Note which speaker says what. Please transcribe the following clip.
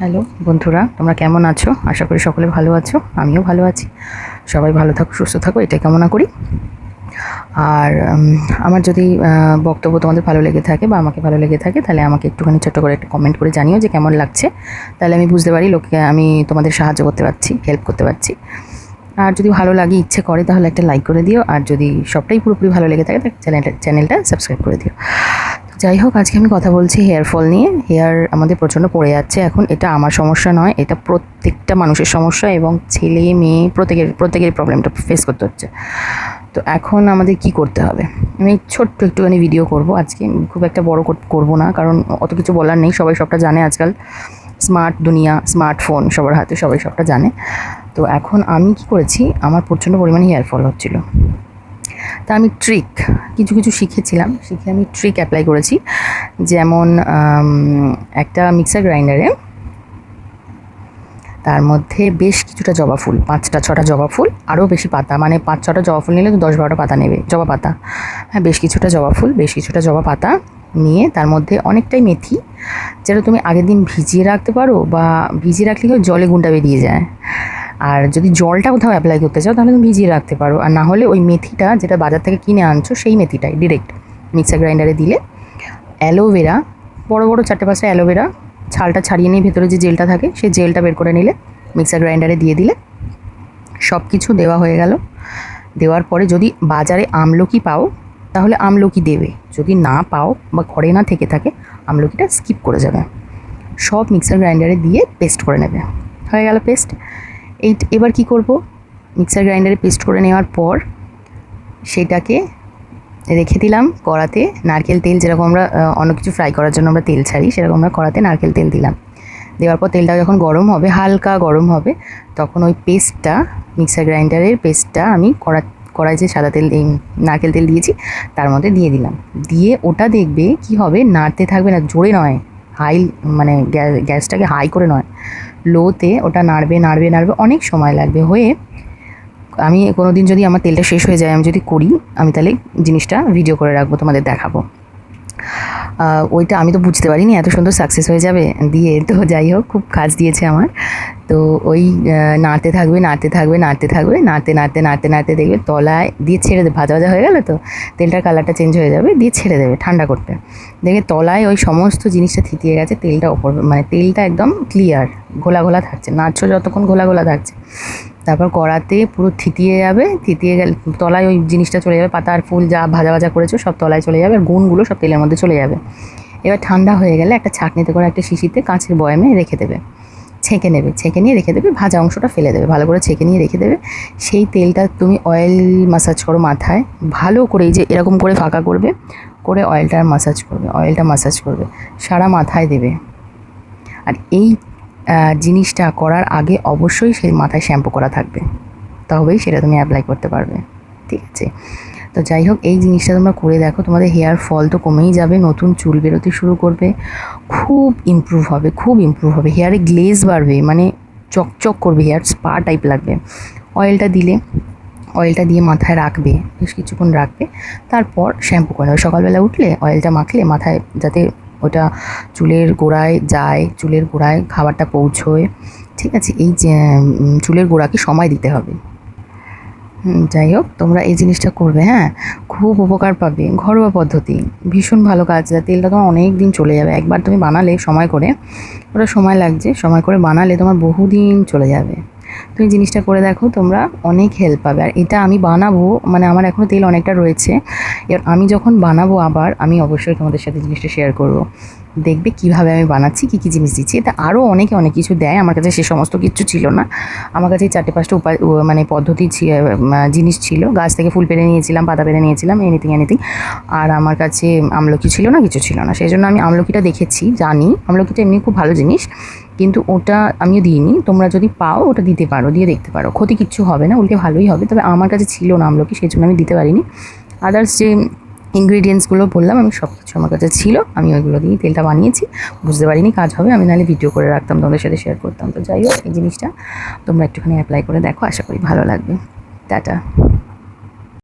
Speaker 1: Hello বন্ধুরা, তোমরা কেমন আছো? আশা করি সকলে ভালো আছো, আমিও ভালো আছি। সবাই ভালো থাকো, সুস্থ থাকো, এটাই কামনা করি। আর আমার যদি বক্তব্য তোমাদের ভালো লেগে থাকে বা আমাকে ভালো লেগে থাকে, তাহলে আমাকে একটুখানি ছোট্ট করে একটা কমেন্ট করে জানিও যে কেমন লাগছে। তাহলে আমি বুঝতে পারি আমি তোমাদের সাহায্য করতে পারছি, হেল্প করতে পারছি। আর যদি ভালো লাগে, ইচ্ছে করে, তাহলে একটা লাইক করে দিও। আর যদি সবটাই পুরোপুরি ভালো লেগে থাকে, তাহলে চ্যানেলটা সাবস্ক্রাইব করে দিও। যাই হোক, আজকে আমি কথা বলছি হেয়ার ফল নিয়ে। হেয়ার আমাদের প্রচণ্ড পড়ে যাচ্ছে এখন। এটা আমার সমস্যা নয়, এটা প্রত্যেকটা মানুষের সমস্যা, এবং ছেলে মেয়ে প্রত্যেকের প্রবলেমটা ফেস করতে হচ্ছে। তো এখন আমাদের কি করতে হবে? আমি ছোট্ট একটুখানি ভিডিও করব আজকে, খুব একটা বড় করব না, কারণ অত কিছু বলার নেই। সবাই সবটা জানে আজকাল, স্মার্ট দুনিয়া, স্মার্টফোন সবার হাতে, সবাই সবটা জানে। তো এখন আমি কি করেছি, আমার প্রচণ্ড পরিমাণে হেয়ার ফল হচ্ছিলো। তা আমি কিছু শিখে আমি ট্রিক অ্যাপ্লাই করেছি। যেমন একটা মিক্সার গ্রাইন্ডারে তার মধ্যে বেশ কিছুটা জবা ফুল, 5-6টা জবা ফুল, আরও বেশি পাতা, মানে 5-6টা জবা ফুল নিলে তো 10-12টা পাতা নেবে, জবা পাতা। হ্যাঁ, বেশ কিছুটা জবা পাতা নিয়ে তার মধ্যে অনেকটাই মেথি, যেটা তুমি আগের দিন ভিজিয়ে রাখতে পারো, বা ভিজিয়ে রাখলে জলে গুণটা বেরিয়ে যায়। আর যদি জলটা কোথাও অ্যাপ্লাই করতে চাও, তাহলে তুমি ভিজিয়ে রাখতে পারো। আর না হলে ওই মেথিটা যেটা বাজার থেকে কিনে আনছো, সেই মেথিটাই ডিরেক্ট মিক্সার গ্রাইন্ডারে দিলে। অ্যালোভেরা, বড় 4-5টা অ্যালোভেরা, ছালটা ছাড়িয়ে নিয়ে ভেতরে যে জেলটা থাকে, সেই জেলটা বের করে নিলে মিক্সার গ্রাইন্ডারে দিয়ে দিলে। সব কিছু দেওয়া হয়ে গেল। দেওয়ার পরে যদি বাজারে আমলকি পাও, তাহলে আমলকি দেবে। যদি না পাও বা ঘরে না থেকে থাকে, আমলকিটা স্কিপ করে যাবে। সব মিক্সার গ্রাইন্ডারে দিয়ে পেস্ট করে নেবে। হয়ে গেল পেস্ট। এবার কি করব, মিক্সার গ্রাইন্ডারে পেস্ট করে নেওয়ার পর সেটাকে রেখে দিলাম কড়াতে। নারকেল তেল, যেরকম আমরা অন্য কিছু ফ্রাই করার জন্য আমরা তেল ছাড়ি, সেরকম আমরা কড়াতে নারকেল তেল দিলাম। দেওয়ার পর তেলটা যখন গরম হবে, হালকা গরম হবে, তখন ওই পেস্টটা, মিক্সার গ্রাইন্ডারের পেস্টটা আমি কড়াই যে সাদা তেল, এই নারকেল তেল দিয়েছি, তার মধ্যে দিয়ে দিলাম। দিয়ে ওটা দেখবে কি হবে, নাড়তে থাকবে না, জোরে নয়, হাই, মানে গ্যাসটাকে হাই করে নয়, লোতে ওটা নাড়বে, অনেক সময় লাগবে। হয়ে আমি কোনো দিন যদি আমার তেলটা শেষ হয়ে যায়, আমি যদি করি, আমি তাহলে জিনিসটা ভিডিও করে রাখবো, তোমাদের দেখাবো। ওইটা আমি তো বুঝতে পারিনি এত সুন্দর সাকসেস হয়ে যাবে দিয়ে। তো যাই হোক, খুব কাজ দিয়েছে আমার। তো ওই নাড়তে থাকবে, নাড়তে দেখবে তলায় দিয়ে ছেড়ে দেবে। ভাজা হয়ে গেল তো, তেলটার কালারটা চেঞ্জ হয়ে যাবে, দিয়ে ছেড়ে দেবে ঠান্ডা করতে। দেখে তলায় ওই সমস্ত জিনিসটা থিতিয়ে গেছে, তেলটা ওপর, মানে তেলটা একদম ক্লিয়ার, ঘোলা থাকছে, নাড়ছো যতক্ষণ ঘোলা থাকছে। তারপর কড়াতে পুরো থিতিয়ে যাবে, থিতিয়ে গেলে তলায় ওই জিনিসটা চলে যাবে, পাতা আর ফুল যা ভাজা করেছো সব তলায় চলে যাবে, আর গুণগুলো সব তেলের মধ্যে চলে যাবে। এবার ঠান্ডা হয়ে গেলে একটা ছাঁকনিতে করে, একটা শিশিতে, কাঁচের বয়ামে রেখে দেবে। ছেঁকে নিয়ে রেখে দেবে, ভাজা অংশটা ফেলে দেবে, ভালো করে ছেঁকে নিয়ে রেখে দেবে। সেই তেলটা তুমি অয়েল মাসাজ করো মাথায়, ভালো করে, এই যে এরকম করে ফাঁকা করবে, করে অয়েলটা মাসাজ করবে, সারা মাথায় দেবে। আর এই জিনিসটা করার আগে অবশ্যই সেই মাথায় শ্যাম্পু করা থাকবে, তবেই সেটা তুমি অ্যাপ্লাই করতে পারবে, ঠিক আছে? তো যাই হোক, এই জিনিসটা তোমরা করে দেখো, তোমাদের হেয়ার ফল তো কমেই যাবে, নতুন চুল বেরোতে শুরু করবে, খুব ইমপ্রুভ হবে, হেয়ারে গ্লেজ বাড়বে, মানে চকচক করবে, হেয়ার স্পা টাইপ লাগবে। অয়েলটা দিয়ে মাথায় রাখবে, বেশ কিছুক্ষণ রাখবে, তারপর শ্যাম্পু করে নেবে। সকালবেলা উঠলে অয়েলটা মাখলে মাথায়, যাতে ওটা চুলের গোড়ায় যায়, চুলের গোড়ায় খাবারটা পৌঁছয়, ঠিক আছে? এই যে চুলের গোড়াকে সময় দিতে হবে। যাই হোক, তোমরা এই জিনিসটা করবে, হ্যাঁ, খুব উপকার পাবে। ঘরোয়া পদ্ধতি, ভীষণ ভালো কাজ। তেলটা তোমার অনেক দিন চলে যাবে, একবার তুমি বানালে সময় করে, ওটা সময় লাগছে, সময় করে বানালে তোমার বহুদিন চলে যাবে। তুমি জিনিসটা করে দেখো, তোমরা অনেক হেল্প পাবে। আর এটা আমি বানাবো, মানে আমার এখনও তেল অনেকটা রয়েছে, এবার আমি যখন বানাবো আবার, আমি অবশ্যই তোমাদের সাথে জিনিসটা শেয়ার করব। দেখবে কিভাবে আমি বানাচ্ছি, কী জিনিস দিচ্ছি। এটা আরও অনেক কিছু দেয়, আমার কাছে সে সমস্ত কিছু ছিল না। আমার কাছে 4-5টা মানে পদ্ধতি জিনিস ছিল। গাছ থেকে ফুল পেড়ে নিয়েছিলাম, পাতা পেড়ে নিয়েছিলাম, এনিথিং। আর আমার কাছে আমলকি ছিল না, কিছু ছিল না। সেই জন্য আমি আমলকিটা দেখেছি, জানি আমলকিটা এমনি খুব ভালো জিনিস, কিন্তু ওটা আমিও দিইনি। তোমরা যদি পাও ওটা দিতে পারো, দিয়ে দেখতে পারো, ক্ষতি কিচ্ছু হবে না, উল্টে ভালোই হবে। তবে আমার কাছে ছিল না আমলকি, সেই জন্য আমি দিতে পারিনি। আদার্স যে ইনগ্রিডিয়েন্টসগুলো বললাম, আমি সব কিছু আমার কাছে ছিল, আমি ওইগুলো দিয়ে তেলটা বানিয়েছি। বুঝতে পারিনি কাজ হবে, আমি নাহলে ভিডিও করে রাখতাম, তোমাদের সাথে শেয়ার করতাম। তো যাই হোক, এই জিনিসটা তোমরা একটুখানি অ্যাপ্লাই করে দেখো, আশা করি ভালো লাগবে। টাটা।